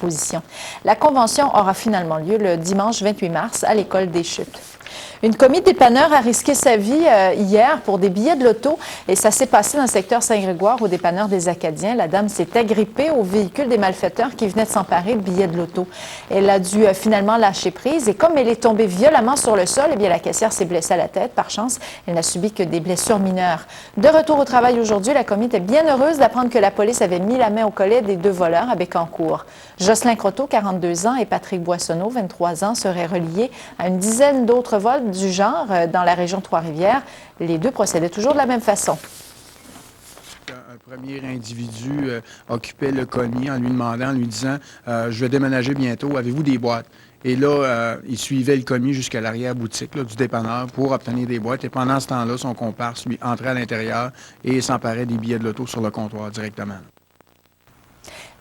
exposition. La convention aura finalement lieu le dimanche 28 mars à l'École des Chutes. Une commis dépanneur a risqué sa vie hier pour des billets de loto et ça s'est passé dans le secteur Saint-Grégoire au dépanneur des Acadiens. La dame s'est agrippée au véhicule des malfaiteurs qui venaient de s'emparer de billets de loto. Elle a dû finalement lâcher prise et comme elle est tombée violemment sur le sol, eh bien, la caissière s'est blessée à la tête. Par chance, elle n'a subi que des blessures mineures. De retour au travail aujourd'hui, la commis était bien heureuse d'apprendre que la police avait mis la main au collet des 2 voleurs à Bécancour. Jocelyn Croteau, 42 ans, et Patrick Boissonneau, 23 ans, seraient reliés à une dizaine d'autres vols du genre dans la région de Trois-Rivières. Les 2 procédaient toujours de la même façon. Un premier individu occupait le commis en lui demandant, en lui disant « Je vais déménager bientôt, avez-vous des boîtes? » Et là, il suivait le commis jusqu'à l'arrière-boutique du dépanneur pour obtenir des boîtes. Et pendant ce temps-là, son comparse lui entrait à l'intérieur et s'emparait des billets de loto sur le comptoir directement.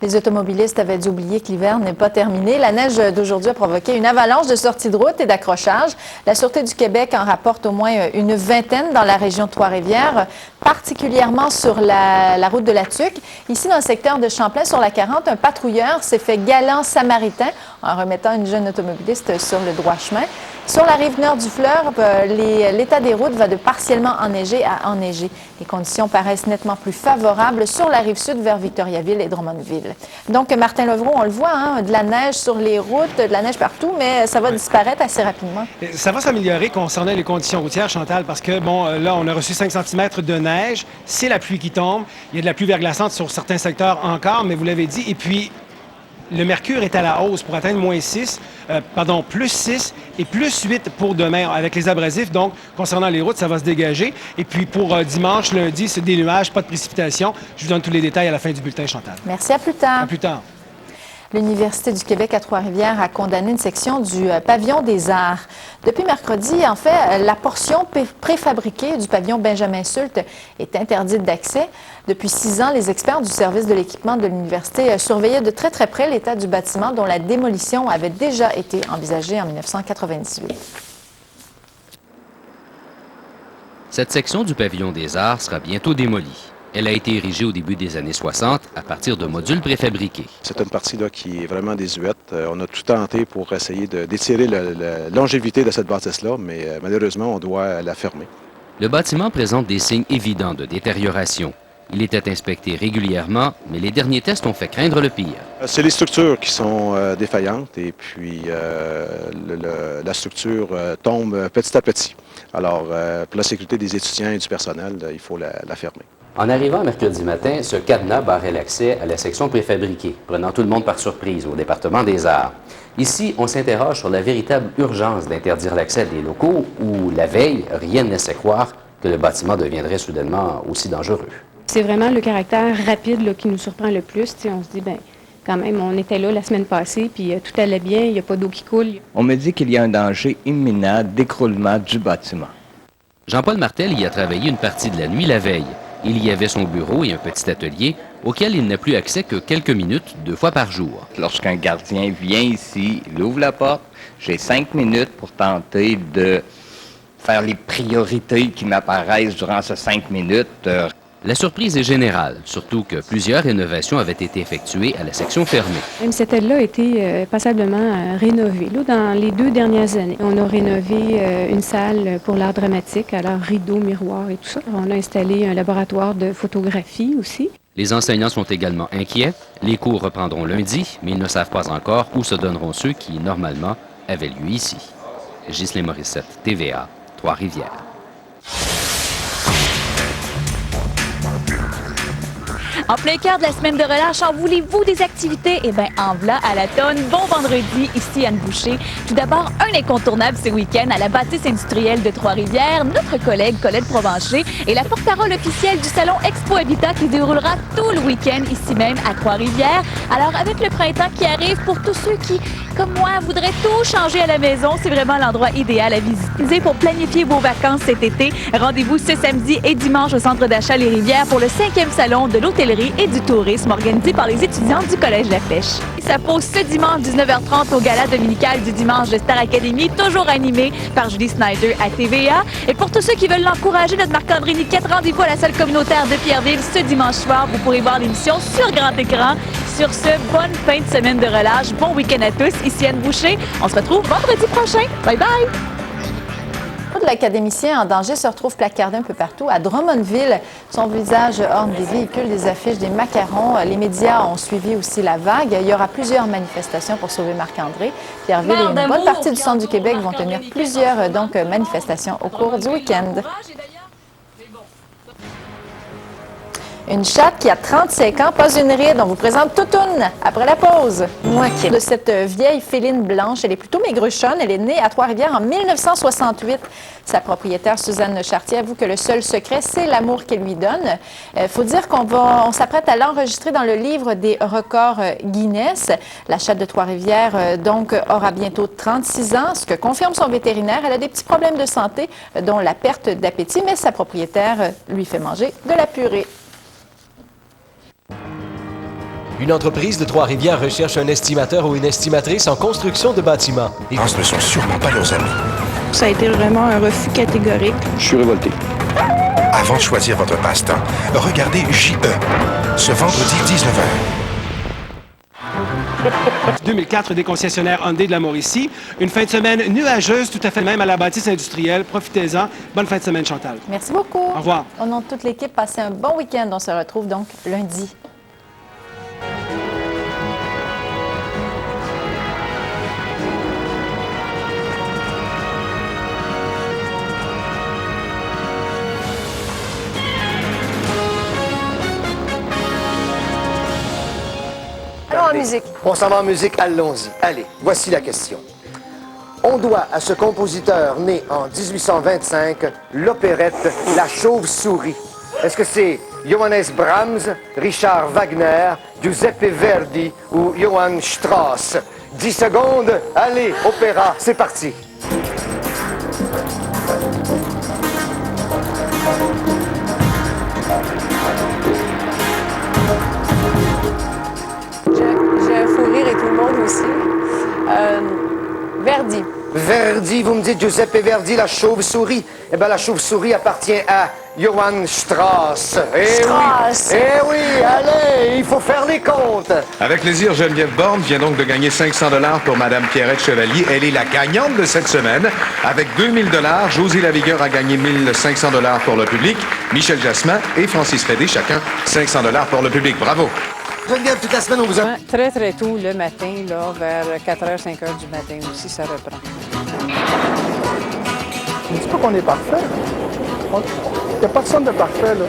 Les automobilistes avaient dû oublier que l'hiver n'est pas terminé. La neige d'aujourd'hui a provoqué une avalanche de sorties de route et d'accrochages. La Sûreté du Québec en rapporte au moins une vingtaine dans la région de Trois-Rivières, particulièrement sur la route de la Tuque. Ici, dans le secteur de Champlain, sur la 40, un patrouilleur s'est fait galant samaritain en remettant une jeune automobiliste sur le droit chemin. Sur la rive nord du fleuve, l'état des routes va de partiellement enneigé à enneigé. Les conditions paraissent nettement plus favorables sur la rive sud vers Victoriaville et Drummondville. Donc, Martin Levrault, on le voit, de la neige sur les routes, de la neige partout, mais ça va disparaître assez rapidement. Ça va s'améliorer concernant les conditions routières, Chantal, parce que, bon, là, on a reçu 5 cm de neige. C'est la pluie qui tombe. Il y a de la pluie verglaçante sur certains secteurs encore, mais vous l'avez dit. Et puis, le mercure est à la hausse pour atteindre plus 6 et plus 8 pour demain avec les abrasifs. Donc, concernant les routes, ça va se dégager. Et puis, pour dimanche, lundi, c'est des nuages, pas de précipitations. Je vous donne tous les détails à la fin du bulletin, Chantal. Merci, à plus tard. À plus tard. L'Université du Québec à Trois-Rivières a condamné une section du pavillon des arts. Depuis mercredi, en fait, la portion préfabriquée du pavillon Benjamin Sult est interdite d'accès. Depuis 6 ans, les experts du service de l'équipement de l'université surveillaient de très très près l'état du bâtiment dont la démolition avait déjà été envisagée en 1998. Cette section du pavillon des arts sera bientôt démolie. Elle a été érigée au début des années 60 à partir de modules préfabriqués. C'est une partie là, qui est vraiment désuète. On a tout tenté pour essayer d'étirer la longévité de cette bâtisse-là, mais malheureusement, on doit la fermer. Le bâtiment présente des signes évidents de détérioration. Il était inspecté régulièrement, mais les derniers tests ont fait craindre le pire. C'est les structures qui sont défaillantes et puis la structure tombe petit à petit. Alors, pour la sécurité des étudiants et du personnel, il faut la fermer. En arrivant mercredi matin, ce cadenas barrait l'accès à la section préfabriquée, prenant tout le monde par surprise au département des arts. Ici, on s'interroge sur la véritable urgence d'interdire l'accès à des locaux où, la veille, rien ne laissait croire que le bâtiment deviendrait soudainement aussi dangereux. C'est vraiment le caractère rapide là, qui nous surprend le plus. T'sais, on se dit, quand même, on était là la semaine passée, puis tout allait bien, il n'y a pas d'eau qui coule. On me dit qu'il y a un danger imminent d'écroulement du bâtiment. Jean-Paul Martel y a travaillé une partie de la nuit la veille. Il y avait son bureau et un petit atelier auquel il n'a plus accès que quelques minutes, 2 fois par jour. Lorsqu'un gardien vient ici, il ouvre la porte, j'ai 5 minutes pour tenter de faire les priorités qui m'apparaissent durant ces 5 minutes. La surprise est générale, surtout que plusieurs rénovations avaient été effectuées à la section fermée. Même cette aile-là a été passablement rénovée là, dans les 2 dernières années. On a rénové une salle pour l'art dramatique, alors rideaux, miroirs et tout ça. On a installé un laboratoire de photographie aussi. Les enseignants sont également inquiets. Les cours reprendront lundi, mais ils ne savent pas encore où se donneront ceux qui, normalement, avaient lieu ici. Ghislain Morissette, TVA, Trois-Rivières. En plein cœur de la semaine de relâche, en voulez-vous des activités? Eh bien, en v'là à la tonne. Bon vendredi, ici Anne Boucher. Tout d'abord, un incontournable ce week-end à la bâtisse industrielle de Trois-Rivières. Notre collègue Colette Provencher est la porte-parole officielle du salon Expo Habitat qui déroulera tout le week-end ici même à Trois-Rivières. Alors, avec le printemps qui arrive, pour tous ceux qui, comme moi, voudraient tout changer à la maison, c'est vraiment l'endroit idéal à visiter pour planifier vos vacances cet été. Rendez-vous ce samedi et dimanche au centre d'achat Les Rivières pour le 5e salon de l'hôtellerie hôtellerie et du tourisme organisé par les étudiants du Collège La Flèche. Et ça pose ce dimanche 19h30 au gala dominical du dimanche de Star Academy, toujours animé par Julie Snyder à TVA. Et pour tous ceux qui veulent l'encourager, notre Marc-André Niquette, rendez-vous à la salle communautaire de Pierreville ce dimanche soir. Vous pourrez voir l'émission sur grand écran. Sur ce, bonne fin de semaine de relâche. Bon week-end à tous. Ici Anne Boucher. On se retrouve vendredi prochain. Bye bye! L'académicien en danger se retrouve placardé un peu partout. À Drummondville, son visage orne des véhicules, des affiches, des macarons. Les médias ont suivi aussi la vague. Il y aura plusieurs manifestations pour sauver Marc-André. Pierreville et une bonne partie du centre du Québec vont tenir plusieurs manifestations au cours du week-end. Une chatte qui a 35 ans, pas une ride. On vous présente Toutoune après la pause. Moitié de cette vieille féline blanche. Elle est plutôt maigruchonne. Elle est née à Trois-Rivières en 1968. Sa propriétaire, Suzanne Chartier, avoue que le seul secret, c'est l'amour qu'elle lui donne. Il faut dire qu'on s'apprête à l'enregistrer dans le livre des records Guinness. La chatte de Trois-Rivières, donc, aura bientôt 36 ans, ce que confirme son vétérinaire. Elle a des petits problèmes de santé, dont la perte d'appétit, mais sa propriétaire lui fait manger de la purée. Une entreprise de Trois-Rivières recherche un estimateur ou une estimatrice en construction de bâtiments. Les gens ne sont sûrement pas leurs amis. Ça a été vraiment un refus catégorique. Je suis révolté. Avant de choisir votre passe-temps, regardez JE, ce vendredi 19h. 2004 des concessionnaires Hyundai de la Mauricie. Une fin de semaine nuageuse, tout à fait même à la bâtisse industrielle. Profitez-en. Bonne fin de semaine, Chantal. Merci beaucoup. Au revoir. Au nom de toute l'équipe, passez un bon week-end. On se retrouve donc lundi. En musique. On s'en va en musique, allons-y. Allez, voici la question. On doit à ce compositeur né en 1825 l'opérette La Chauve-souris. Est-ce que c'est Johannes Brahms, Richard Wagner, Giuseppe Verdi ou Johann Strauss? 10 secondes, allez, opéra, c'est parti. J'ai un fou rire et tout le monde aussi. Verdi. Verdi, vous me dites Giuseppe Verdi, La Chauve-souris. Eh bien, La Chauve-souris appartient à Johann Strauss. Strauss. Eh oui, allez, il faut faire les comptes. Avec plaisir, Geneviève Borne vient donc de gagner 500 $ pour Madame Pierrette Chevalier. Elle est la gagnante de cette semaine. Avec 2000 $, Josie Lavigueur a gagné 1500 $ pour le public. Michel Jasmin et Francis Fédé, chacun 500 $ pour le public. Bravo. Geneviève, toute la semaine, on vous a... Très, très tôt le matin, là, vers 4h, 5h du matin aussi, ça reprend. Je ne dis pas qu'on est parfait. Il n'y a personne de parfait, là.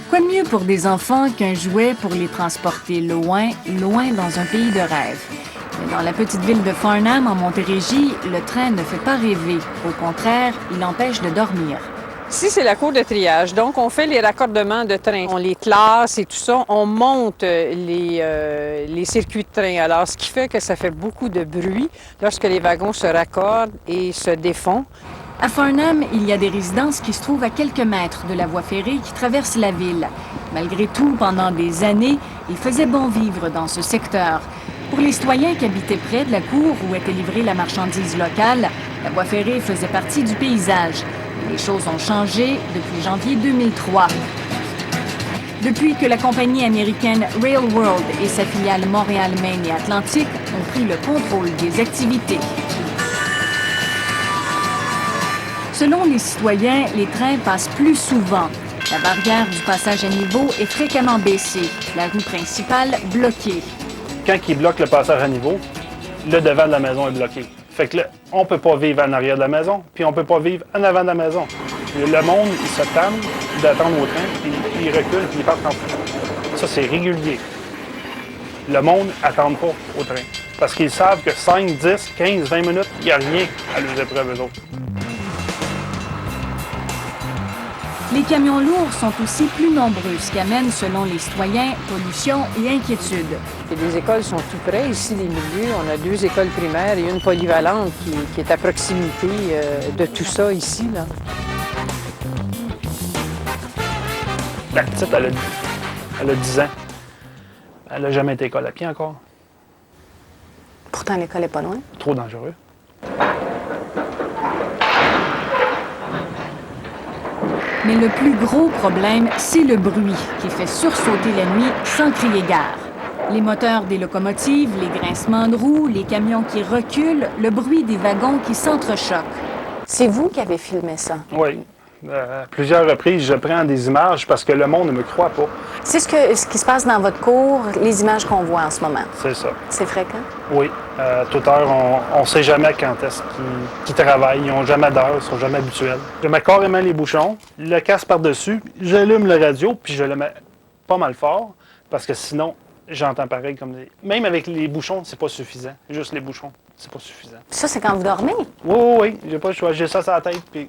Quoi de mieux pour des enfants qu'un jouet pour les transporter loin, loin dans un pays de rêve? Mais dans la petite ville de Farnham, en Montérégie, le train ne fait pas rêver. Au contraire, il empêche de dormir. Ici, c'est la cour de triage. Donc, on fait les raccordements de train. On les classe et tout ça. On monte les circuits de train. Alors, ce qui fait que ça fait beaucoup de bruit lorsque les wagons se raccordent et se défont. À Farnham, il y a des résidences qui se trouvent à quelques mètres de la voie ferrée qui traverse la ville. Malgré tout, pendant des années, il faisait bon vivre dans ce secteur. Pour les citoyens qui habitaient près de la cour où était livrée la marchandise locale, la voie ferrée faisait partie du paysage. Les choses ont changé depuis janvier 2003. Depuis que la compagnie américaine Railworld et sa filiale Montréal Maine et Atlantique ont pris le contrôle des activités. Selon les citoyens, les trains passent plus souvent. La barrière du passage à niveau est fréquemment baissée. La rue principale bloquée. Quand ils bloquent le passage à niveau, le devant de la maison est bloqué. Fait que là, on ne peut pas vivre en arrière de la maison, puis on ne peut pas vivre en avant de la maison. Le monde, il se tame d'attendre au train, puis il recule, puis il part en fou. Ça, c'est régulier. Le monde n'attend pas au train. Parce qu'ils savent que 5, 10, 15, 20 minutes, il n'y a rien à leurs épreuves, eux autres. Les camions lourds sont aussi plus nombreux, ce qui amène, selon les citoyens, pollution et inquiétude. Et les écoles sont tout près, ici, les milieux. On a 2 écoles primaires et une polyvalente qui est à proximité de tout ça ici, là. La petite, elle a Elle a 10 ans. Elle n'a jamais été à l'école à pied encore. Pourtant, l'école n'est pas loin. Trop dangereux. Mais le plus gros problème, c'est le bruit qui fait sursauter la nuit sans crier gare. Les moteurs des locomotives, les grincements de roues, les camions qui reculent, le bruit des wagons qui s'entrechoquent. C'est vous qui avez filmé ça? Oui. À plusieurs reprises, je prends des images parce que le monde ne me croit pas. C'est ce qui se passe dans votre cours, les images qu'on voit en ce moment? C'est ça. C'est fréquent? Oui. À toute heure, on ne sait jamais quand est-ce qu'ils travaillent. Ils n'ont jamais d'heure, ils ne sont jamais habituels. Je mets carrément les bouchons, le casque par-dessus, j'allume le radio, puis je le mets pas mal fort, parce que sinon, j'entends pareil comme des... Même avec les bouchons, c'est pas suffisant. Juste les bouchons, c'est pas suffisant. Ça, c'est quand vous dormez? Oui. J'ai pas le choix. J'ai ça sur la tête, puis...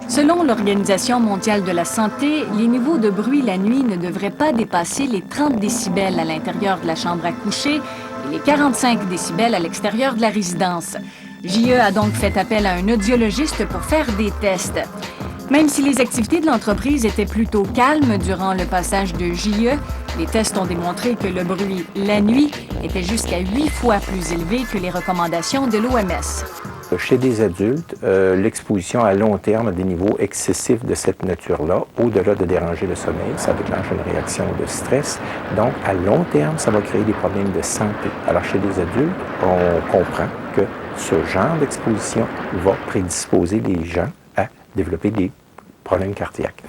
Selon l'Organisation mondiale de la santé, les niveaux de bruit la nuit ne devraient pas dépasser les 30 décibels à l'intérieur de la chambre à coucher et les 45 décibels à l'extérieur de la résidence. JE a donc fait appel à un audiologiste pour faire des tests. Même si les activités de l'entreprise étaient plutôt calmes durant le passage de JE, les tests ont démontré que le bruit la nuit était jusqu'à 8 fois plus élevé que les recommandations de l'OMS. Chez des adultes, l'exposition à long terme à des niveaux excessifs de cette nature-là, au-delà de déranger le sommeil, ça déclenche une réaction de stress. Donc, à long terme, ça va créer des problèmes de santé. Alors, chez les adultes, on comprend que ce genre d'exposition va prédisposer les gens à développer des problèmes cardiaques.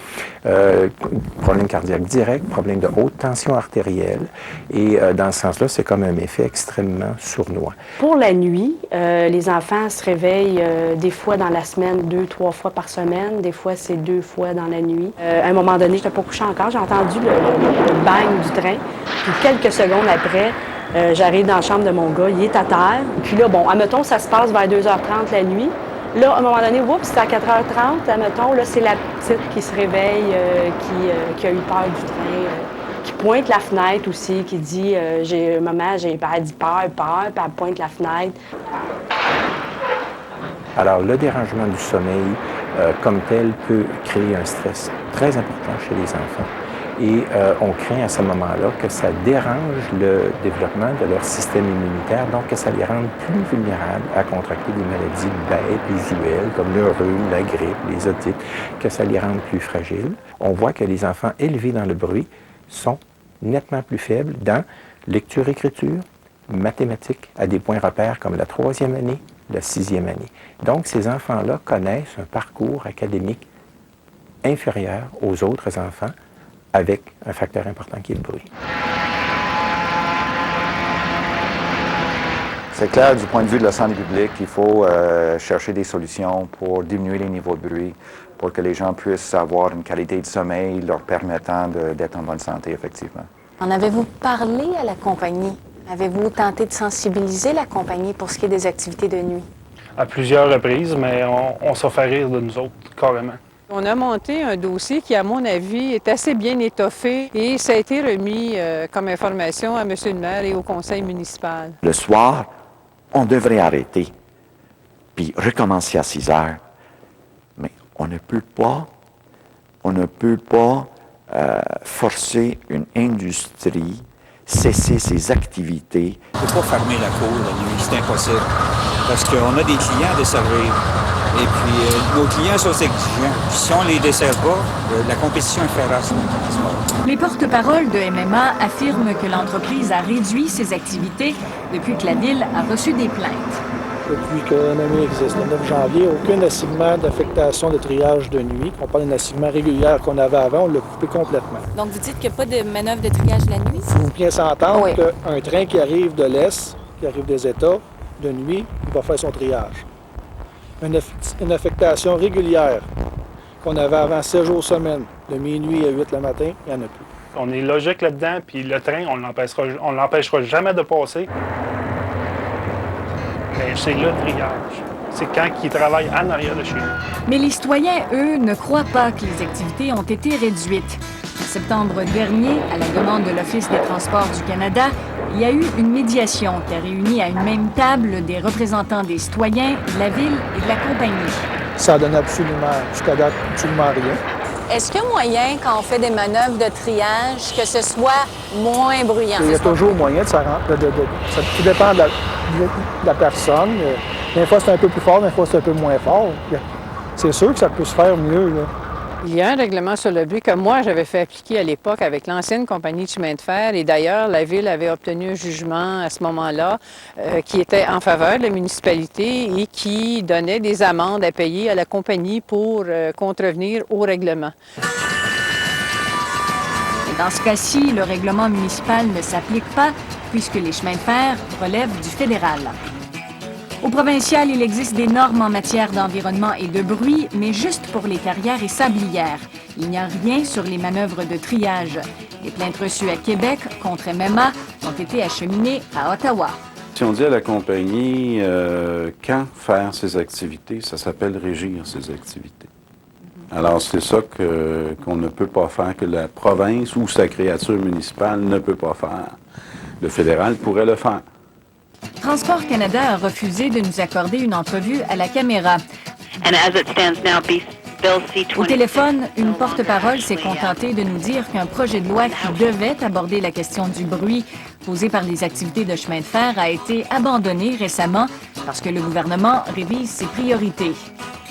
Problèmes cardiaques directs, problèmes de haute tension artérielle. Et dans ce sens-là, c'est comme un effet extrêmement sournois. Pour la nuit, les enfants se réveillent des fois dans la semaine, 2-3 fois par semaine. Des fois, c'est 2 fois dans la nuit. À un moment donné, je n'étais pas couchée encore. J'ai entendu le bang du train. Puis quelques secondes après, j'arrive dans la chambre de mon gars. Il est à terre. Puis là, bon, admettons, ça se passe vers 2h30 la nuit. Là, à un moment donné, c'est à 4h30, admettons, là, c'est la petite qui se réveille, qui a eu peur du train, qui pointe la fenêtre aussi, qui dit maman, elle dit peur, puis elle pointe la fenêtre. Alors, le dérangement du sommeil, comme tel, peut créer un stress très important chez les enfants. Et on craint à ce moment-là que ça dérange le développement de leur système immunitaire, donc que ça les rende plus vulnérables à contracter des maladies bêtes, usuelles, comme le rhume, la grippe, les otites, que ça les rende plus fragiles. On voit que les enfants élevés dans le bruit sont nettement plus faibles dans lecture-écriture, mathématiques, à des points repères comme la 3e année, la 6e année. Donc, ces enfants-là connaissent un parcours académique inférieur aux autres enfants, avec un facteur important qui est le bruit. C'est clair, du point de vue de la santé publique, il faut chercher des solutions pour diminuer les niveaux de bruit, pour que les gens puissent avoir une qualité de sommeil leur permettant d'être en bonne santé, effectivement. En avez-vous parlé à la compagnie? Avez-vous tenté de sensibiliser la compagnie pour ce qui est des activités de nuit? À plusieurs reprises, mais on s'en fait rire de nous autres, carrément. On a monté un dossier qui, à mon avis, est assez bien étoffé et ça a été remis comme information à M. le maire et au conseil municipal. Le soir, on devrait arrêter, puis recommencer à 6 heures. Mais on ne peut pas forcer une industrie, cesser ses activités. On ne peut pas fermer la cour la nuit, c'est impossible, parce qu'on a des clients à desservir. Et puis, nos clients sont exigeants. Si on ne les dessert pas, la compétition est féroce. Les porte-paroles de MMA affirment que l'entreprise a réduit ses activités depuis que la ville a reçu des plaintes. Depuis que NMI existe, le 9 janvier, aucun assignement d'affectation de triage de nuit. On parle d'un assignement régulier qu'on avait avant, on l'a coupé complètement. Donc, vous dites qu'il n'y a pas de manœuvre de triage la nuit? Il faut bien s'entendre qu'un train qui arrive de l'Est, qui arrive des États, de nuit, il va faire son triage. Une affectation régulière qu'on avait avant 7 jours semaine, de minuit à 8 le matin, il n'y en a plus. On est logique là-dedans, puis le train, on ne l'empêchera jamais de passer. Mais c'est le triage. C'est quand ils travaillent en arrière de chez nous. Mais les citoyens, eux, ne croient pas que les activités ont été réduites. En septembre dernier, à la demande de l'Office des transports du Canada, il y a eu une médiation qui a réuni à une même table des représentants des citoyens, de la ville et de la compagnie. Ça donne absolument, jusqu'à date, absolument rien. Est-ce qu'il y a moyen, quand on fait des manœuvres de triage, que ce soit moins bruyant? Il y a toujours moyen de ça. Tout dépend de la personne. Des fois, c'est un peu plus fort, des fois, c'est un peu moins fort. C'est sûr que ça peut se faire mieux, là. Il y a un règlement sur le bruit que moi, j'avais fait appliquer à l'époque avec l'ancienne compagnie de chemin de fer. Et d'ailleurs, la Ville avait obtenu un jugement à ce moment-là qui était en faveur de la municipalité et qui donnait des amendes à payer à la compagnie pour contrevenir au règlement. Et dans ce cas-ci, le règlement municipal ne s'applique pas puisque les chemins de fer relèvent du fédéral. Au provincial, il existe des normes en matière d'environnement et de bruit, mais juste pour les carrières et sablières. Il n'y a rien sur les manœuvres de triage. Les plaintes reçues à Québec contre MMA ont été acheminées à Ottawa. Si on dit à la compagnie quand faire ses activités, ça s'appelle régir ses activités. Alors, c'est ça qu'on ne peut pas faire, que la province ou sa créature municipale ne peut pas faire. Le fédéral pourrait le faire. Transport Canada a refusé de nous accorder une entrevue à la caméra. Au téléphone, une porte-parole s'est contentée de nous dire qu'un projet de loi qui devait aborder la question du bruit posé par les activités de chemin de fer a été abandonné récemment parce que le gouvernement révise ses priorités.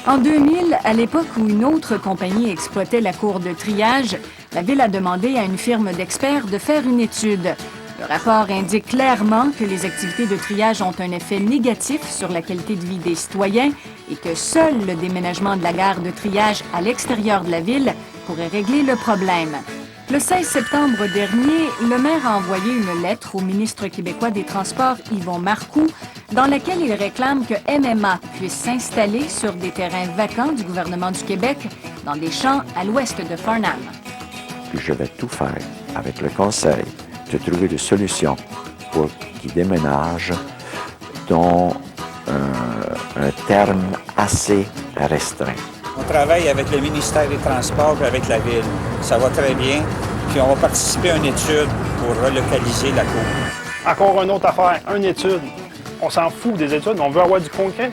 En 2000, à l'époque où une autre compagnie exploitait la cour de triage, la Ville a demandé à une firme d'experts de faire une étude. Le rapport indique clairement que les activités de triage ont un effet négatif sur la qualité de vie des citoyens et que seul le déménagement de la gare de triage à l'extérieur de la ville pourrait régler le problème. Le 16 septembre dernier, le maire a envoyé une lettre au ministre québécois des Transports, Yvon Marcoux, dans laquelle il réclame que MMA puisse s'installer sur des terrains vacants du gouvernement du Québec dans des champs à l'ouest de Farnham. Puis je vais tout faire avec le conseil de trouver des solutions pour qu'ils déménagent dans un terme assez restreint. On travaille avec le ministère des Transports et avec la Ville. Ça va très bien. Puis on va participer à une étude pour relocaliser la cour. Encore une autre affaire, une étude. On s'en fout des études, on veut avoir du concret.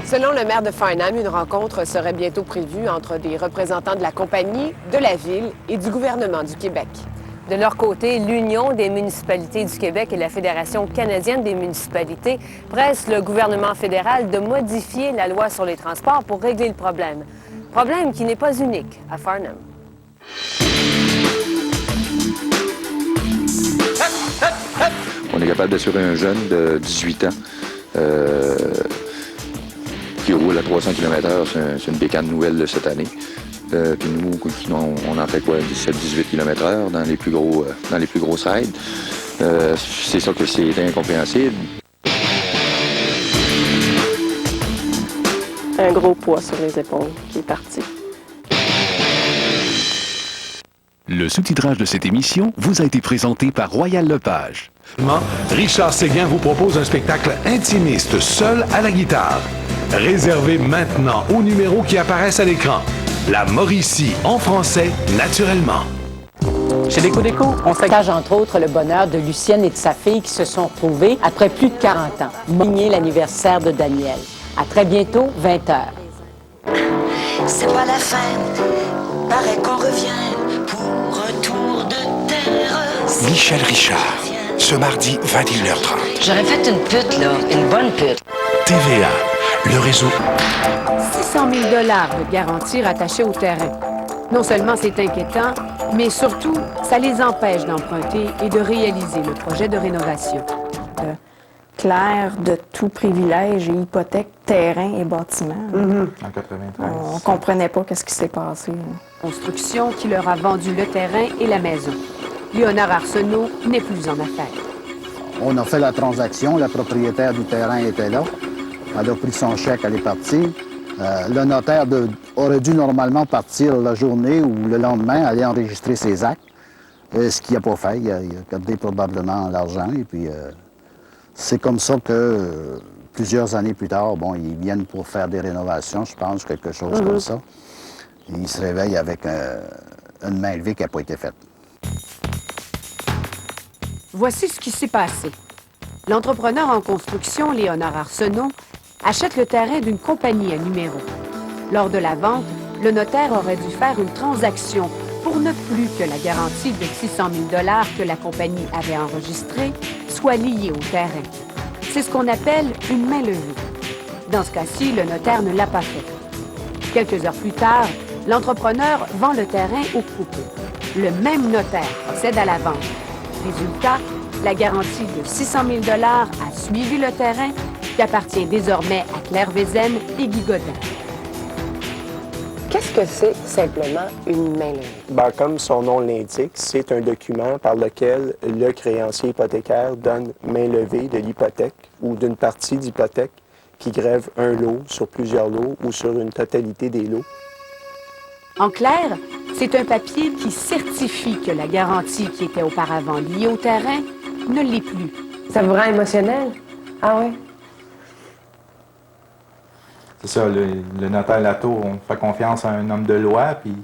Selon le maire de Farnham, une rencontre serait bientôt prévue entre des représentants de la compagnie, de la Ville et du gouvernement du Québec. De leur côté, l'Union des municipalités du Québec et la Fédération canadienne des municipalités pressent le gouvernement fédéral de modifier la loi sur les transports pour régler le problème. Problème qui n'est pas unique à Farnham. On est capable d'assurer un jeune de 18 ans qui roule à 300 km/h. C'est une bécane nouvelle de cette année. Puis nous, on en fait quoi, 17-18 km/h dans les plus grosses rides. C'est ça que c'est incompréhensible. Un gros poids sur les épaules qui est parti. Le sous-titrage de cette émission vous a été présenté par Royal Lepage. Richard Séguin vous propose un spectacle intimiste, seul à la guitare. Réservez maintenant aux numéros qui apparaissent à l'écran. La Mauricie en français, naturellement. Chez Déco, on partage entre autres le bonheur de Lucienne et de sa fille qui se sont retrouvés après plus de 40 ans. Signé l'anniversaire de Daniel. À très bientôt, 20h. C'est pas la fin, paraît qu'on revient pour un tour de terre. Michel Richard, ce mardi 21h30. J'aurais fait une pute, là, une bonne pute. TVA, le réseau. 600 000 $ de garantie rattachée au terrain. Non seulement c'est inquiétant, mais surtout, ça les empêche d'emprunter et de réaliser le projet de rénovation. Clair de tout privilège et hypothèque, terrain et bâtiment. En 93. On comprenait pas qu'est-ce qui s'est passé. Construction qui leur a vendu le terrain et la maison. Léonard Arsenault n'est plus en affaires. On a fait la transaction, la propriétaire du terrain était là. Elle a pris son chèque, elle est partie. Le notaire aurait dû normalement partir la journée ou le lendemain, aller enregistrer ses actes. Ce qu'il n'a pas fait. Il a gardé probablement l'argent. Et puis, c'est comme ça que plusieurs années plus tard, bon, ils viennent pour faire des rénovations, je pense, quelque chose comme ça. Et ils se réveillent avec une main levée qui n'a pas été faite. Voici ce qui s'est passé. L'entrepreneur en construction, Léonard Arsenault, achète le terrain d'une compagnie à numéro. Lors de la vente, le notaire aurait dû faire une transaction pour ne plus que la garantie de 600 000 $ que la compagnie avait enregistrée soit liée au terrain. C'est ce qu'on appelle une main levée. Dans ce cas-ci, le notaire ne l'a pas fait. Quelques heures plus tard, l'entrepreneur vend le terrain au couple. Le même notaire procède à la vente. Résultat, la garantie de 600 000 $ a suivi le terrain qui appartient désormais à Claire Vézène et Guy Godin. Qu'est-ce que c'est simplement une main levée? Ben, comme son nom l'indique, c'est un document par lequel le créancier hypothécaire donne main levée de l'hypothèque ou d'une partie d'hypothèque qui grève un lot sur plusieurs lots ou sur une totalité des lots. En clair, c'est un papier qui certifie que la garantie qui était auparavant liée au terrain ne l'est plus. Ça vous rend émotionnel? Ah oui? C'est ça, le notaire Latour, on fait confiance à un homme de loi, puis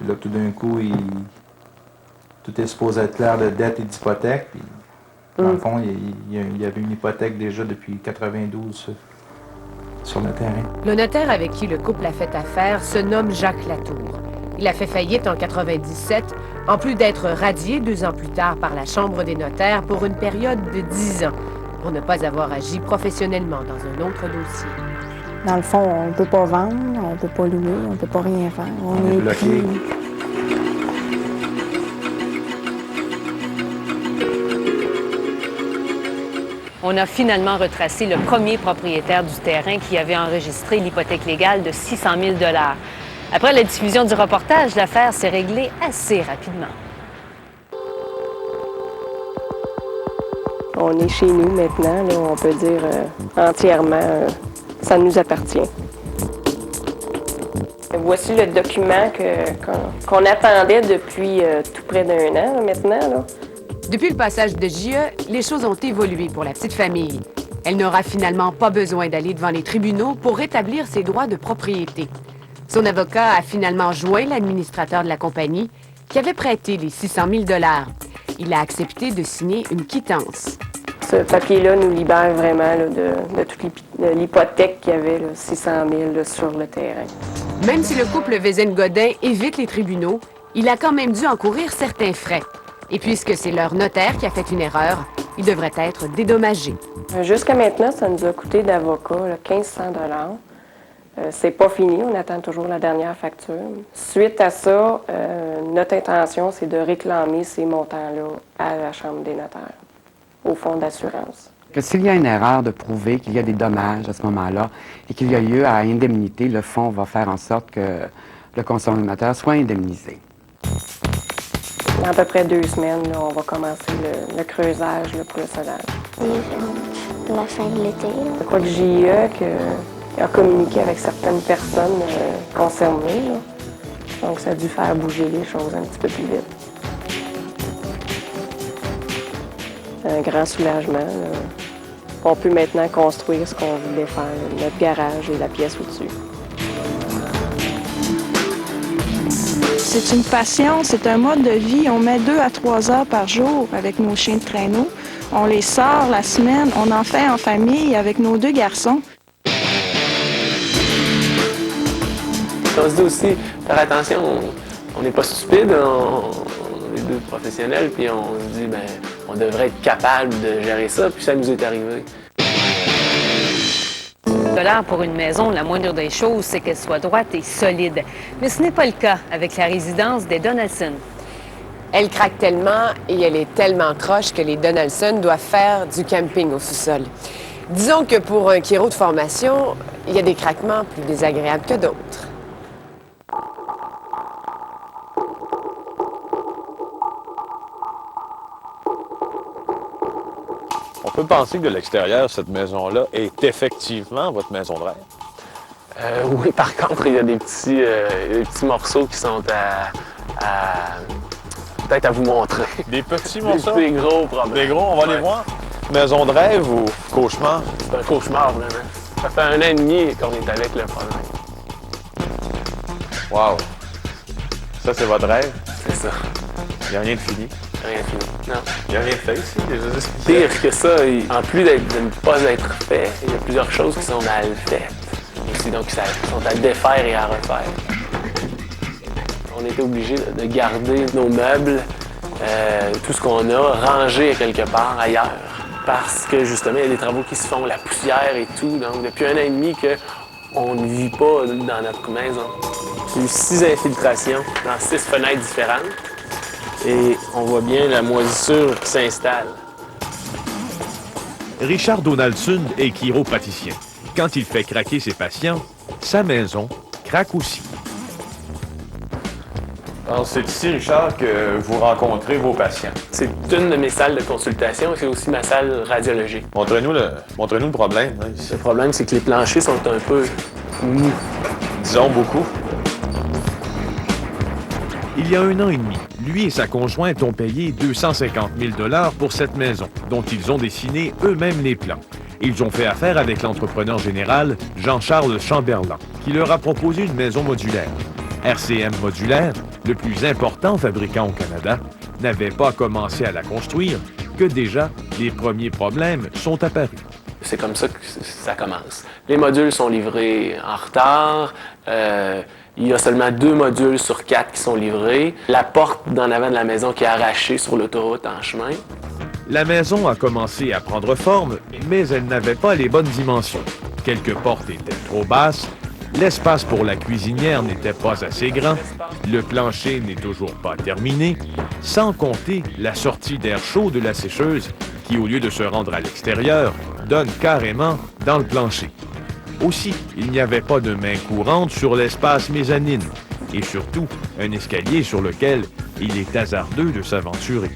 là, tout d'un coup, tout est supposé être clair de dette et d'hypothèque, puis dans le fond, il y avait une hypothèque déjà depuis 92 sur le terrain. Le notaire avec qui le couple a fait affaire se nomme Jacques Latour. Il a fait faillite en 97, en plus d'être radié 2 ans plus tard par la Chambre des notaires pour une période de 10 ans, pour ne pas avoir agi professionnellement dans un autre dossier. Dans le fond, on ne peut pas vendre, on ne peut pas louer, on ne peut pas rien faire. On est bloqué. On a finalement retracé le premier propriétaire du terrain qui avait enregistré l'hypothèque légale de 600 000 $. Après la diffusion du reportage, l'affaire s'est réglée assez rapidement. On est chez nous maintenant, là, on peut dire entièrement, ça nous appartient. Voici le document qu'on attendait depuis tout près d'1 an là, maintenant. Là. Depuis le passage de JE, les choses ont évolué pour la petite famille. Elle n'aura finalement pas besoin d'aller devant les tribunaux pour rétablir ses droits de propriété. Son avocat a finalement joint l'administrateur de la compagnie qui avait prêté les 600 000 $. Il a accepté de signer une quittance. Ce papier-là nous libère vraiment là, de toute l'hypothèque qu'il y avait, là, 600 000 là, sur le terrain. Même si le couple Vézène-Godin évite les tribunaux, il a quand même dû encourir certains frais. Et puisque c'est leur notaire qui a fait une erreur, il devrait être dédommagé. Jusqu'à maintenant, ça nous a coûté d'avocat 1 500 $. C'est pas fini, on attend toujours la dernière facture. Suite à ça, notre intention, c'est de réclamer ces montants-là à la Chambre des notaires, au fonds d'assurance. Que s'il y a une erreur de prouver qu'il y a des dommages à ce moment-là et qu'il y a lieu à indemnité, le fonds va faire en sorte que le consommateur soit indemnisé. Dans à peu près 2 semaines, là, on va commencer le creusage là, pour le solage. La fin de l'été. Je crois que JE a communiqué avec certaines personnes concernées. Là. Donc ça a dû faire bouger les choses un petit peu plus vite. Un grand soulagement. Là. On peut maintenant construire ce qu'on voulait faire, là, notre garage et la pièce au-dessus. C'est une passion, c'est un mode de vie. On met 2 à 3 heures par jour avec nos chiens de traîneau. On les sort la semaine, on en fait en famille avec nos 2 garçons. On se dit aussi, faire attention, on n'est pas stupide, on est 2 professionnels, puis on se dit, ben, on devrait être capable de gérer ça, puis ça nous est arrivé. $ pour une maison, la moindre des choses, c'est qu'elle soit droite et solide. Mais ce n'est pas le cas avec la résidence des Donaldson. Elle craque tellement et elle est tellement croche que les Donaldson doivent faire du camping au sous-sol. Disons que pour un chiro de formation, il y a des craquements plus désagréables que d'autres. On peut penser que de l'extérieur, cette maison-là est effectivement votre maison de rêve. Oui, par contre, il y a des petits morceaux qui sont peut-être à vous montrer. Des petits morceaux? Des gros problèmes. Des gros, on va les voir. Maison de rêve ou cauchemar? C'est un cauchemar, vraiment. Ça fait 1 an et demi qu'on est avec le problème. Wow! Ça, c'est votre rêve? C'est ça. Il n'y a rien de fini. Rien fini. Non. Il n'y a rien de fait ici. Pire que ça, en plus de ne pas être fait, il y a plusieurs choses qui sont mal faites. Aussi, donc, qui sont à défaire et à refaire. On était obligés de garder nos meubles, tout ce qu'on a, rangé quelque part ailleurs. Parce que justement, il y a des travaux qui se font, la poussière et tout. Donc, depuis 1 an et demi qu'on ne vit pas dans notre maison. Il y a eu 6 infiltrations dans 6 fenêtres différentes. Et on voit bien la moisissure qui s'installe. Richard Donaldson est chiropraticien. Quand il fait craquer ses patients, sa maison craque aussi. Alors, c'est ici, Richard, que vous rencontrez vos patients. C'est une de mes salles de consultation et c'est aussi ma salle radiologique. Montrez-nous le problème. Hein, le problème, c'est que les planchers sont un peu mous. Disons beaucoup. Il y a 1 an et demi, lui et sa conjointe ont payé 250 000 $ pour cette maison, dont ils ont dessiné eux-mêmes les plans. Ils ont fait affaire avec l'entrepreneur général Jean-Charles Chamberlain, qui leur a proposé une maison modulaire. RCM Modulaire, le plus important fabricant au Canada, n'avait pas commencé à la construire que déjà les premiers problèmes sont apparus. C'est comme ça que ça commence. Les modules sont livrés en retard. Il y a seulement 2 modules sur 4 qui sont livrés. La porte d'en avant de la maison qui est arrachée sur l'autoroute en chemin. La maison a commencé à prendre forme, mais elle n'avait pas les bonnes dimensions. Quelques portes étaient trop basses, l'espace pour la cuisinière n'était pas assez grand, le plancher n'est toujours pas terminé, sans compter la sortie d'air chaud de la sécheuse qui, au lieu de se rendre à l'extérieur, donne carrément dans le plancher. Aussi, il n'y avait pas de main courante sur l'espace mezzanine et surtout un escalier sur lequel il est hasardeux de s'aventurer.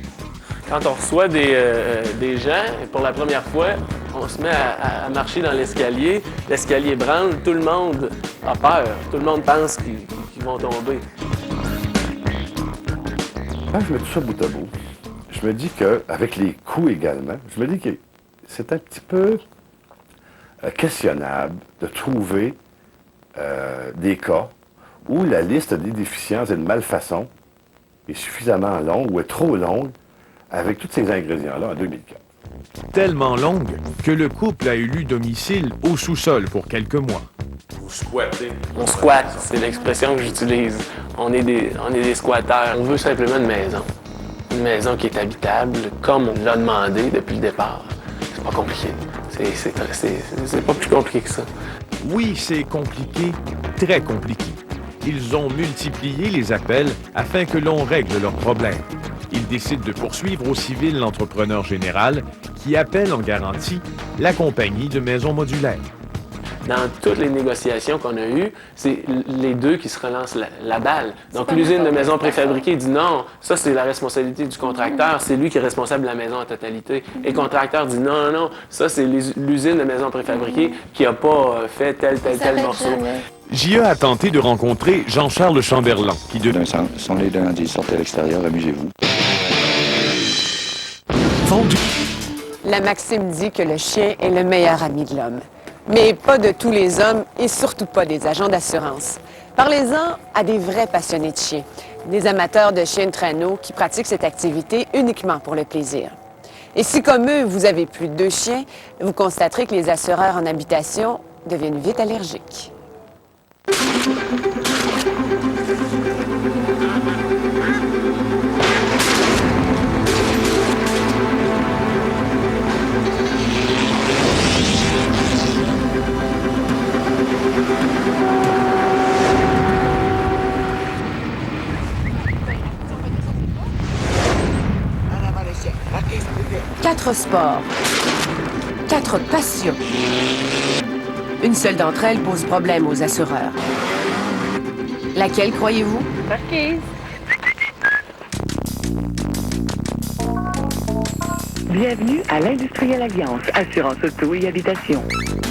Quand on reçoit des gens, pour la première fois, on se met à marcher dans l'escalier. L'escalier branle, tout le monde a peur. Tout le monde pense qu'ils vont tomber. Quand je mets tout ça bout à bout, je me dis qu'avec les coûts également, je me dis que c'est un petit peu questionnable de trouver des cas où la liste des déficiences et de malfaçons est suffisamment longue ou est trop longue avec tous ces ingrédients-là en 2004. Tellement longue que le couple a élu domicile au sous-sol pour quelques mois. Vous squattez. On squatte, c'est l'expression que j'utilise. On est des squatteurs. On veut simplement une maison. Une maison qui est habitable, comme on l'a demandé depuis le départ. C'est pas compliqué. C'est pas plus compliqué que ça. Oui, c'est compliqué, très compliqué. Ils ont multiplié les appels afin que l'on règle leurs problèmes. Ils décident de poursuivre au civil l'entrepreneur général qui appelle en garantie la compagnie de maisons modulaires. Dans toutes les négociations qu'on a eues, c'est les deux qui se relancent la balle. Donc l'usine de maisons préfabriquées dit non, ça c'est la responsabilité du contracteur, c'est lui qui est responsable de la maison en totalité. Et le contracteur dit non, non, ça c'est l'usine de maisons préfabriquées qui n'a pas fait tel morceau. JE a tenté de rencontrer Jean-Charles Chamberlain, qui D'un sont les lundis, sortez à l'extérieur, amusez-vous. Vendu. La maxime dit que le chien est le meilleur ami de l'homme. Mais pas de tous les hommes et surtout pas des agents d'assurance. Parlez-en à des vrais passionnés de chiens, des amateurs de chiens de traîneau qui pratiquent cette activité uniquement pour le plaisir. Et si, comme eux, vous avez plus de 2 chiens, vous constaterez que les assureurs en habitation deviennent vite allergiques. Quatre sports, 4 passions. Une seule d'entre elles pose problème aux assureurs. Laquelle croyez-vous? Marquise. Bienvenue à l'Industrielle Alliance, assurance auto et habitation.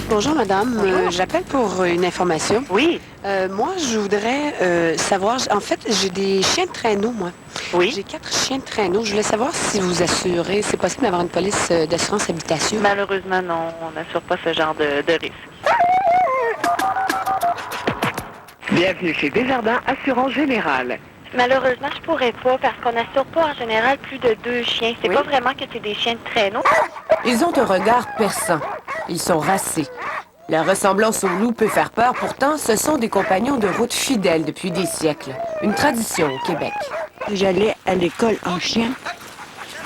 Bonjour, madame. J'appelle pour une information. Oui. Moi, je voudrais savoir... En fait, j'ai des chiens de traîneau, moi. Oui. J'ai 4 chiens de traîneau. Je voulais savoir si vous assurez... C'est possible d'avoir une police d'assurance habitation? Malheureusement, non. On n'assure pas ce genre de risque. Bienvenue chez Desjardins Assurance Générale. Malheureusement, je pourrais pas parce qu'on n'assure pas en général plus de 2 chiens. C'est pas vraiment que c'est des chiens de traîneau. Ils ont un regard perçant. Ils sont racés. La ressemblance au loup peut faire peur, pourtant, ce sont des compagnons de route fidèles depuis des siècles. Une tradition au Québec. J'allais à l'école en chien.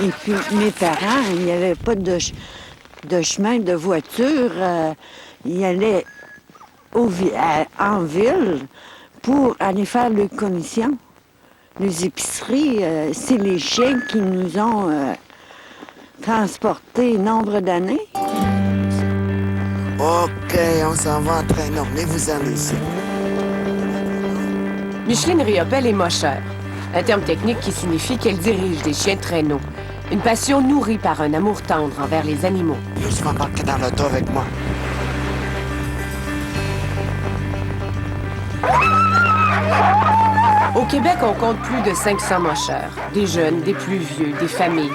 Et puis, mes parents, il n'y avait pas de chemin de voiture. Ils allaient en ville pour aller faire leurs commissions. Les épiceries, c'est les chiens qui nous ont transportés nombre d'années. OK, on s'en va en traîneau. Mais vous allez ici. Micheline Riopel est mocheur, un terme technique qui signifie qu'elle dirige des chiens de traîneau. Une passion nourrie par un amour tendre envers les animaux. Juste m'embarquer dans l'auto avec moi. Au Québec, on compte plus de 500 mocheurs. Des jeunes, des plus vieux, des familles.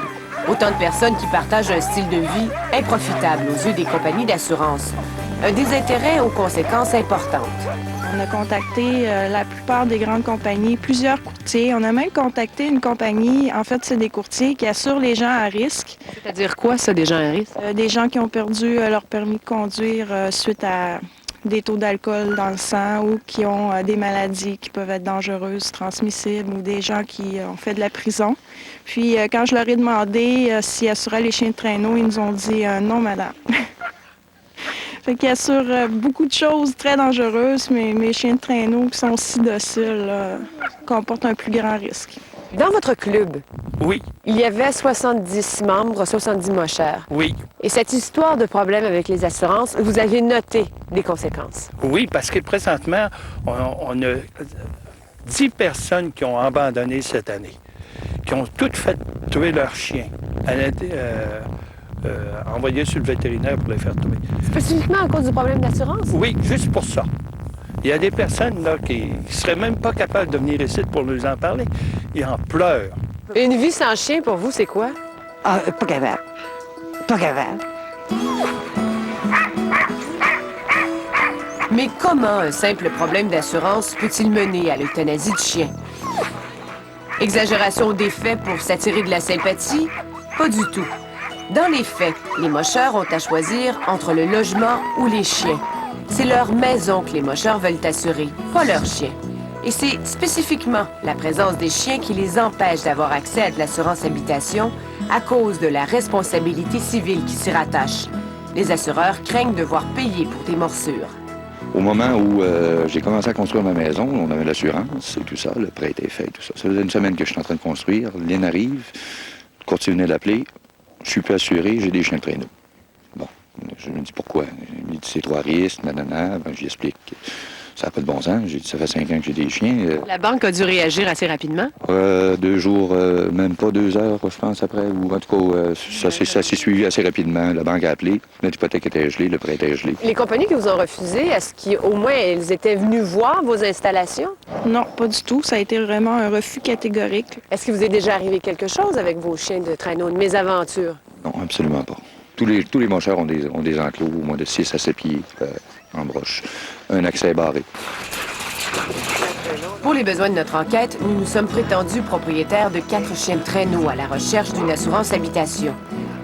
Autant de personnes qui partagent un style de vie improfitable aux yeux des compagnies d'assurance. Un désintérêt aux conséquences importantes. On a contacté la plupart des grandes compagnies, plusieurs courtiers. On a même contacté une compagnie, en fait, c'est des courtiers qui assurent les gens à risque. C'est-à-dire quoi, ça, des gens à risque? Des gens qui ont perdu leur permis de conduire suite à des taux d'alcool dans le sang ou qui ont des maladies qui peuvent être dangereuses, transmissibles, ou des gens qui ont fait de la prison. Puis, quand je leur ai demandé s'ils assuraient les chiens de traîneau, ils nous ont dit non, madame. Fait qu'ils assurent beaucoup de choses très dangereuses, mais mes chiens de traîneau qui sont si dociles comportent un plus grand risque. Dans votre club, oui, il y avait 70 membres, 70 mocheurs. Oui. Et cette histoire de problème avec les assurances, vous avez noté des conséquences. Oui, parce que présentement, on a 10 personnes qui ont abandonné cette année, qui ont toutes fait tuer leurs chiens. Envoyés sur le vétérinaire pour les faire tuer. Spécifiquement à cause du problème d'assurance? Oui, juste pour ça. Il y a des personnes là, qui ne seraient même pas capables de venir ici pour nous en parler. Ils en pleurent. Une vie sans chien, pour vous, c'est quoi? Ah, pas capable. Pas capable. Mais comment un simple problème d'assurance peut-il mener à l'euthanasie de chiens? Exagération des faits pour s'attirer de la sympathie? Pas du tout. Dans les faits, les mocheurs ont à choisir entre le logement ou les chiens. C'est leur maison que les mocheurs veulent assurer, pas leurs chiens. Et c'est spécifiquement la présence des chiens qui les empêche d'avoir accès à de l'assurance habitation à cause de la responsabilité civile qui s'y rattache. Les assureurs craignent devoir payer pour des morsures. Au moment où j'ai commencé à construire ma maison, on avait l'assurance et tout ça, le prêt était fait, tout ça. Ça faisait une semaine que je suis en train de construire. Lynn arrive, le courtier venait l'appeler. Je suis plus assuré, j'ai des chiens de traîneau. Bon, je me dis pourquoi. Il me dit c'est 3 risques, nanana. Ben, je lui explique. Ça n'a pas de bon sens. J'ai dit ça fait 5 ans que j'ai des chiens. La banque a dû réagir assez rapidement? 2 jours, même pas 2 heures, je pense, après. Ou en tout cas, ça s'est suivi assez rapidement. La banque a appelé, notre hypothèque était gelée, le prêt était gelé. Les compagnies qui vous ont refusé, est-ce qu'au moins elles étaient venues voir vos installations? Non, pas du tout. Ça a été vraiment un refus catégorique. Est-ce qu'il vous est déjà arrivé quelque chose avec vos chiens de traîneau, une mésaventure? Non, absolument pas. Tous les mocheurs ont des enclos, au moins de 6 à 7 pieds en broche. Un accès barré. Pour les besoins de notre enquête, nous nous sommes prétendus propriétaires de 4 chiens de traîneau à la recherche d'une assurance habitation.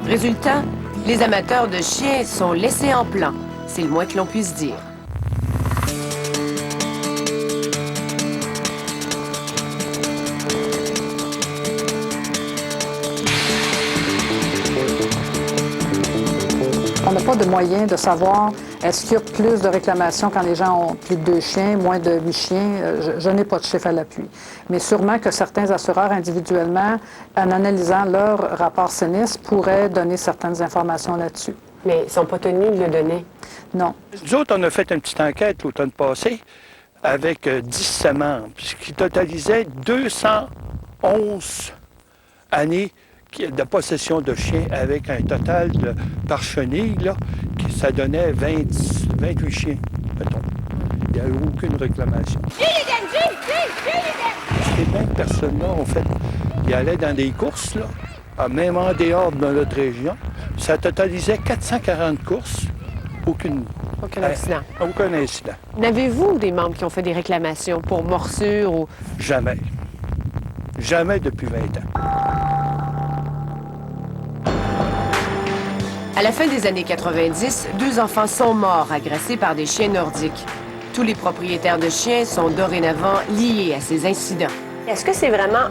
Résultat, les amateurs de chiens sont laissés en plan. C'est le moins que l'on puisse dire. On n'a pas de moyen de savoir est-ce qu'il y a plus de réclamations quand les gens ont plus de 2 chiens, moins de 8 chiens. Je n'ai pas de chiffre à l'appui. Mais sûrement que certains assureurs individuellement, en analysant leur rapport sinistre, pourraient donner certaines informations là-dessus. Mais ils ne sont pas tenus de le donner? Non. Nous autres, on a fait une petite enquête l'automne passé avec 17 membres, qui totalisait 211 années de possession de chiens avec un total par chenille, là, ça donnait 28 chiens, mettons. Il n'y a eu aucune réclamation. Ces 20 personnes-là, en fait, ils allaient dans des courses, là, même en dehors de notre région. Ça totalisait 440 courses. Aucun incident. Aucun incident. N'avez-vous des membres qui ont fait des réclamations pour morsures ou... Jamais. Jamais depuis 20 ans. À la fin des années 90, 2 enfants sont morts agressés par des chiens nordiques. Tous les propriétaires de chiens sont dorénavant liés à ces incidents. Est-ce que c'est vraiment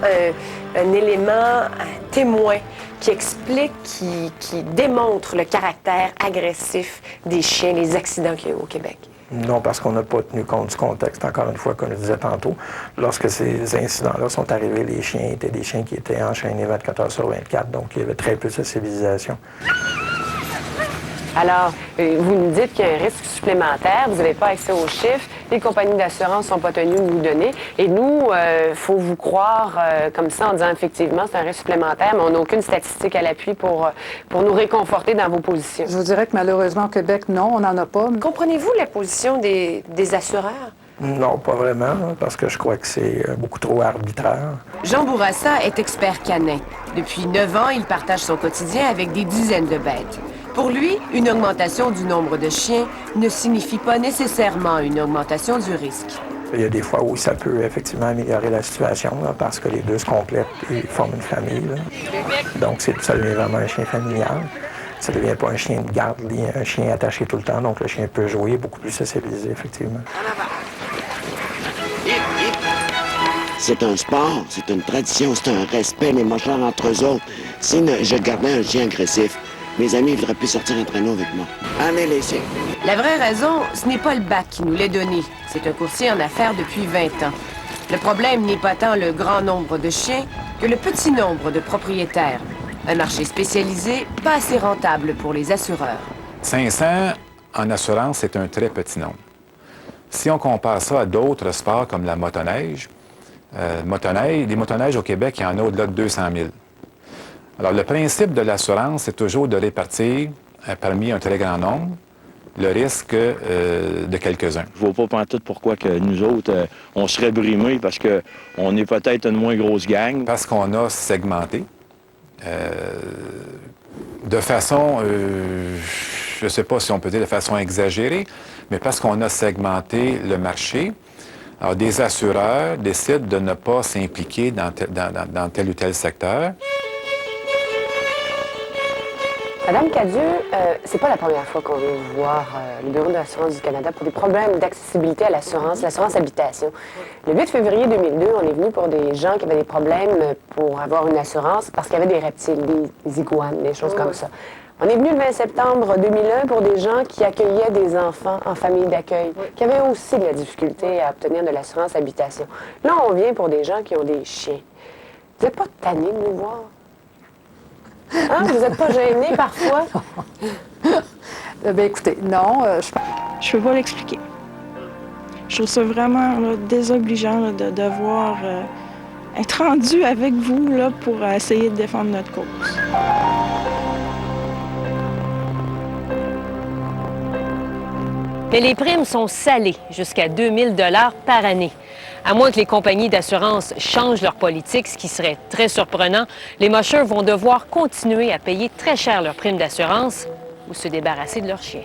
un élément témoin qui explique, qui démontre le caractère agressif des chiens, les accidents qu'il y a au Québec? Non, parce qu'on n'a pas tenu compte du contexte, encore une fois, comme je disais tantôt. Lorsque ces incidents-là sont arrivés, les chiens étaient des chiens qui étaient enchaînés 24 heures sur 24, donc il y avait très peu de civilisation. Alors, vous nous dites qu'il y a un risque supplémentaire, vous n'avez pas accès aux chiffres, les compagnies d'assurance ne sont pas tenues de vous donner. Et nous, il faut vous croire comme ça en disant effectivement c'est un risque supplémentaire, mais on n'a aucune statistique à l'appui pour nous réconforter dans vos positions. Je vous dirais que malheureusement au Québec, non, on n'en a pas. Comprenez-vous la position des assureurs? Non, pas vraiment, parce que je crois que c'est beaucoup trop arbitraire. Jean Bourassa est expert canin. Depuis 9 ans, il partage son quotidien avec des dizaines de bêtes. Pour lui, une augmentation du nombre de chiens ne signifie pas nécessairement une augmentation du risque. Il y a des fois où ça peut effectivement améliorer la situation, là, parce que les deux se complètent et forment une famille. Là. Donc, ça devient vraiment un chien familial. Ça ne devient pas un chien de garde, un chien attaché tout le temps. Donc, le chien peut jouer, beaucoup plus socialisé, effectivement. C'est un sport, c'est une tradition, c'est un respect, les mâchoires entre eux autres. Si je gardais un chien agressif, mes amis ne voudraient plus sortir en traîneau avec moi. Allez, les chiens. La vraie raison, ce n'est pas le bac qui nous l'est donné. C'est un courtier en affaires depuis 20 ans. Le problème n'est pas tant le grand nombre de chiens que le petit nombre de propriétaires. Un marché spécialisé, pas assez rentable pour les assureurs. 500 en assurance, c'est un très petit nombre. Si on compare ça à d'autres sports comme la motoneige, des motoneiges au Québec, il y en a au-delà de 200 000. Alors, le principe de l'assurance, c'est toujours de répartir parmi un très grand nombre le risque de quelques-uns. Je ne vois pas pantoute pourquoi que nous autres, on serait brimés parce qu'on est peut-être une moins grosse gang. Parce qu'on a segmenté de façon, je ne sais pas si on peut dire de façon exagérée, mais parce qu'on a segmenté le marché. Alors, des assureurs décident de ne pas s'impliquer dans tel ou tel secteur. Madame Cadieux, c'est pas la première fois qu'on vient vous voir le Bureau de l'assurance du Canada pour des problèmes d'accessibilité à l'assurance habitation. Le 8 février 2002, on est venu pour des gens qui avaient des problèmes pour avoir une assurance parce qu'il y avait des reptiles, des iguanes, des choses comme ça. On est venu le 20 septembre 2001 pour des gens qui accueillaient des enfants en famille d'accueil, qui avaient aussi de la difficulté à obtenir de l'assurance habitation. Là, on vient pour des gens qui ont des chiens. Vous n'êtes pas tannés de nous voir? Hein? Vous n'êtes pas gênés parfois? Bien, écoutez, non. Je peux pas l'expliquer. Je trouve ça vraiment là, désobligeant là, de devoir être rendu avec vous là, pour essayer de défendre notre cause. Mais les primes sont salées, jusqu'à 2000 $ par année. À moins que les compagnies d'assurance changent leur politique, ce qui serait très surprenant, les mocheurs vont devoir continuer à payer très cher leurs primes d'assurance ou se débarrasser de leurs chiens.